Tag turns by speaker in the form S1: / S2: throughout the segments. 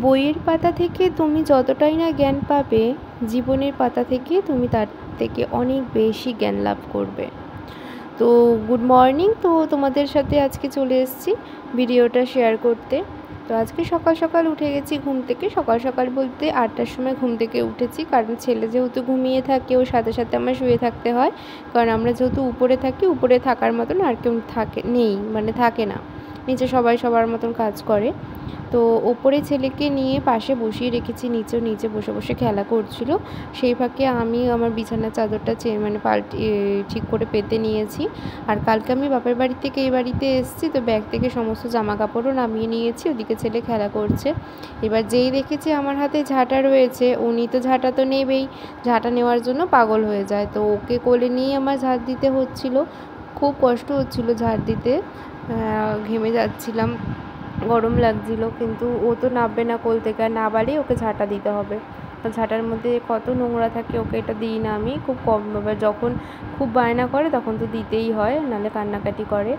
S1: বইয়ের পাতা থেকে তুমি যতটাই না জ্ঞান পাবে, জীবনের পাতা থেকে তুমি তার থেকে অনেক বেশি জ্ঞান লাভ করবে। তো গুড মর্নিং। তো তোমাদের সাথে আজকে চলে এসেছি ভিডিওটা শেয়ার করতে। তো আজকে সকাল সকাল উঠে গেছি ঘুম থেকে। সকাল সকাল বলতে 8টার সময় ঘুম থেকে উঠেছি, কারণ ছেলে যেহেতু ঘুমিয়ে থাকে ওর সাথে সাথে আমার শুয়ে থাকতে হয়। কারণ আমরা যেহেতু উপরে থাকি, উপরে থাকার মতন আর কেউ থাকে না, নিচে সবাই সবার মতন কাজ করে। তো ওপরে ছেলেকে নিয়ে পাশে বসিয়ে রেখেছি, নিচে বসে বসে খেলা করছিল। সেই ফাঁকে আমি আমার বিছানার চাদরটা ঠিক করে পেতে নিয়েছি। আর কালকে আমি বাপের বাড়ি থেকে এই বাড়িতে এসেছি, তো ব্যাগ থেকে সমস্ত জামা কাপড়ও নামিয়ে নিয়েছি। ওদিকে ছেলে খেলা করছে। এবার যেই দেখেছি আমার হাতে ঝাঁটা রয়েছে, উনি তো ঝাঁটা তো নেবেই, ঝাঁটা নেওয়ার জন্য পাগল হয়ে যায়। তো ওকে কোলে নিয়ে আমার ঝাঁট দিতে হচ্ছিল, খুব কষ্ট হচ্ছিল ঝাঁট দিতে। ঘেমে যাচ্ছিলাম, গরম লাগছিল, কিন্তু ও তো নামবে না কোল থেকে, আর নাবালেই ওকে ঝাঁটা দিতে হবে। তো ঝাঁটার মধ্যে কত নোংরা থাকে, ওকে এটা দিই না আমি, খুব কম। এবার যখন খুব বায়না করে তখন তো দিতেই হয়, নাহলে কান্নাকাটি করে।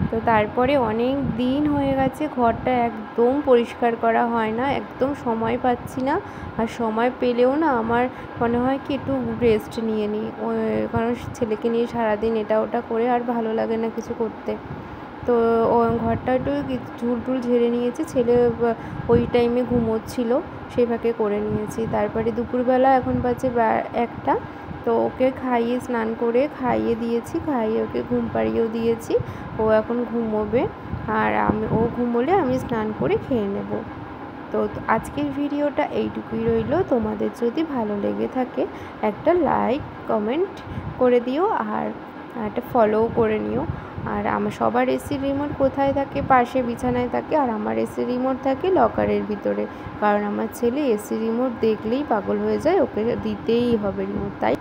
S1: তো তারপরে অনেক দিন হয়ে গেছে ঘরটা একদম পরিষ্কার করা হয় না, একদম সময় পাচ্ছি না। আর সময় পেলেও না আমার মনে হয় কি একটু রেস্ট নিয়ে নিই, কারণ ছেলেকে নিয়ে সারাদিন এটা ওটা করে আর ভালো লাগে না কিছু করতে। তো ঘরটা একটু ঝুল টুল ঝেড়ে নিয়েছি, ছেলে ওই টাইমে ঘুমোচ্ছিল, সেই ফাঁকে করে নিয়েছি। তারপরে দুপুরবেলা এখন বাজে 1টা, তো ওকে খাইয়ে স্নান করে খাইয়ে দিয়েছি, খাইয়ে ওকে ঘুম পাড়িয়েও দিয়েছি। ও এখন ঘুমোবে, আর ও ঘুমোলে আমি স্নান করে খেয়ে নেব। তো আজকের ভিডিওটা এইটুকুই রইল। তোমাদের যদি ভালো লেগে থাকে একটা লাইক কমেন্ট করে দিও, আর একটা ফলোও করে নিও। আর আমার সবার এসির রিমোট কোথায় থাকে? পাশে বিছানায় থাকে, আর আমার এসির রিমোট থাকে লকারের ভিতরে। কারণ আমার ছেলে এসির রিমোট দেখলেই পাগল হয়ে যায়, ওকে দিতেই হবে রিমোট, তাই